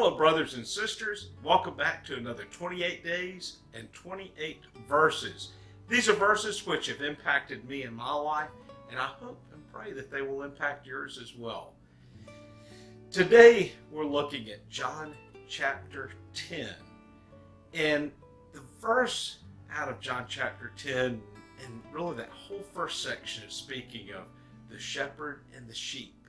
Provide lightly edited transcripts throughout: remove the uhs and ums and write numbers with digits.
Hello, brothers and sisters. Welcome back to another 28 days and 28 verses. These are verses which have impacted me in my life, and I hope and pray that they will impact yours as well. Today, we're looking at John chapter 10. And the verse out of John chapter 10, and really that whole first section is speaking of the shepherd and the sheep.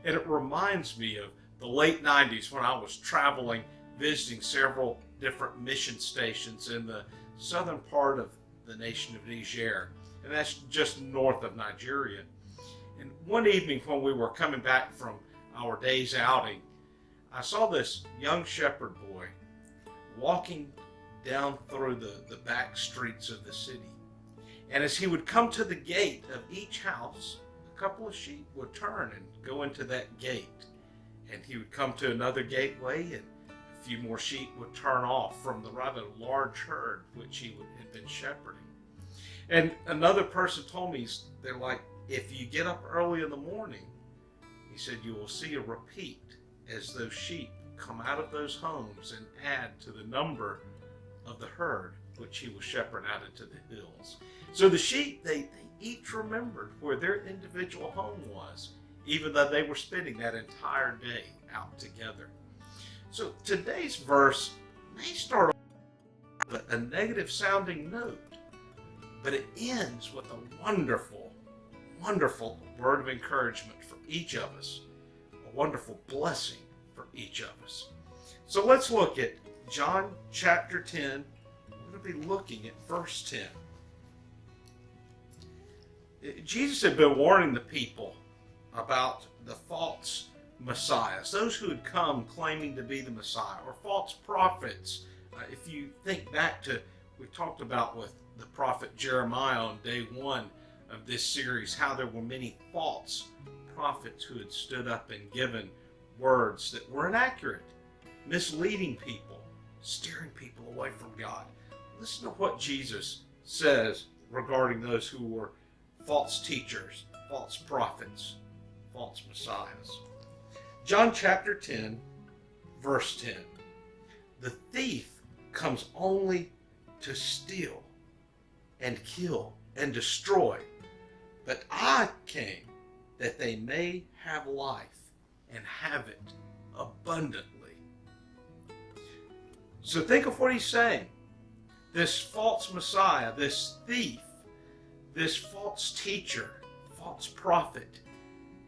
And it reminds me of the late 90s when I was traveling, visiting several different mission stations in the southern part of the nation of Niger. And that's just north of Nigeria. And one evening when we were coming back from our day's outing, I saw this young shepherd boy walking down through the back streets of the city. And as he would come to the gate of each house, a couple of sheep would turn and go into that gate. And he would come to another gateway, and a few more sheep would turn off from the rather large herd which he had been shepherding. And another person told me, they're like, if you get up early in the morning, he said, you will see a repeat as those sheep come out of those homes and add to the number of the herd which he will shepherd out into the hills. So the sheep, they each remembered where their individual home was, even though they were spending that entire day out together. So today's verse may start off with a negative sounding note, but it ends with a wonderful, wonderful word of encouragement for each of us, a wonderful blessing for each of us. So let's look at John chapter 10. We're going to be looking at verse 10. Jesus had been warning the people about the false messiahs, those who had come claiming to be the Messiah, or false prophets. If you think back to, we talked about with the prophet Jeremiah on day one of this series, how there were many false prophets who had stood up and given words that were inaccurate, misleading people, steering people away from God. Listen to what Jesus says regarding those who were false teachers, false prophets, false messiahs. John chapter 10, verse 10. The thief comes only to steal and kill and destroy, but I came that they may have life and have it abundantly. So think of what he's saying. This false messiah, this thief, this false teacher, false prophet,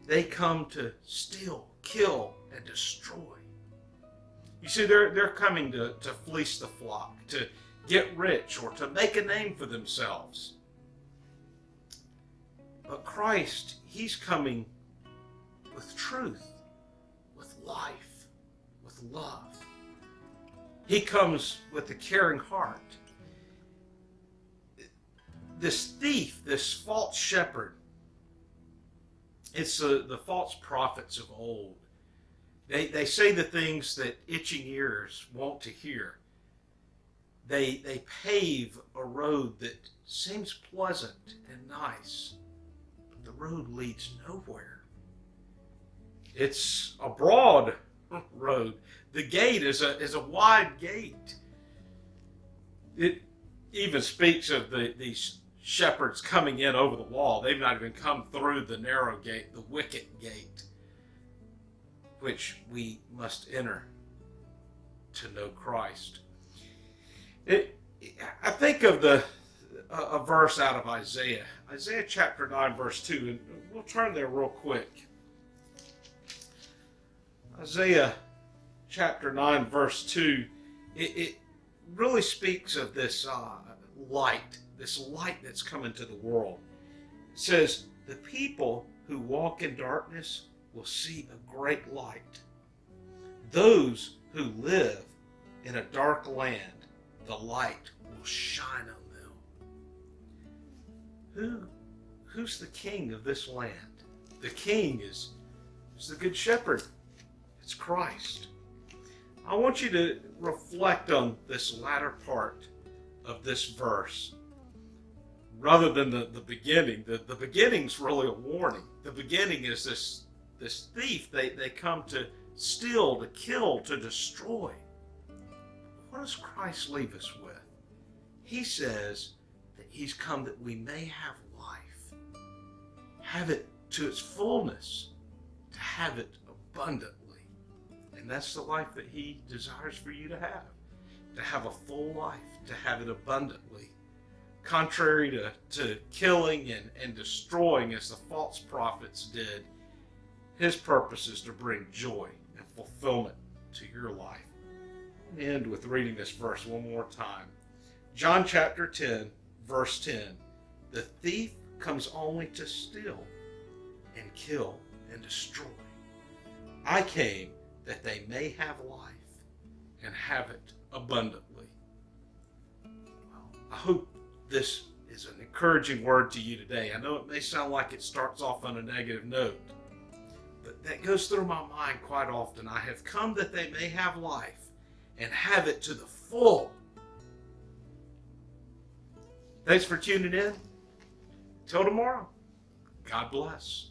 they come to steal, kill, and destroy. You see, they're coming to fleece the flock, to get rich, or to make a name for themselves. But Christ, he's coming with truth, with life, with love. He comes with a caring heart. This thief, this false shepherd, it's the false prophets of old. They say the things that itching ears want to hear. They pave a road that seems pleasant and nice, but the road leads nowhere. It's a broad road. The gate is a wide gate. It even speaks of these shepherds coming in over the wall. They've not even come through the narrow gate, the wicket gate, which we must enter to know Christ. I think of a verse out of Isaiah chapter 9, verse 2, and we'll turn there real quick. Isaiah chapter 9, verse 2, it really speaks of this light that's come into the world. It says, the people who walk in darkness will see a great light. Those who live in a dark land, the light will shine on them. Who's the king of this land? The king is the good shepherd. It's Christ. I want you to reflect on this latter part of this verse rather than the beginning. The beginning's really a warning. The beginning is this thief. They come to steal, to kill, to destroy. What does Christ leave us with? He says that he's come that we may have life, have it to its fullness, to have it abundantly. And that's the life that he desires for you to have a full life, to have it abundantly. Contrary to killing and destroying as the false prophets did, his purpose is to bring joy and fulfillment to your life. I'll end with reading this verse one more time. John chapter 10, verse 10. The thief comes only to steal and kill and destroy. I came that they may have life and have it abundantly. Well, I hope this is an encouraging word to you today. I know it may sound like it starts off on a negative note, but that goes through my mind quite often. I have come that they may have life and have it to the full. Thanks for tuning in. Till tomorrow, God bless.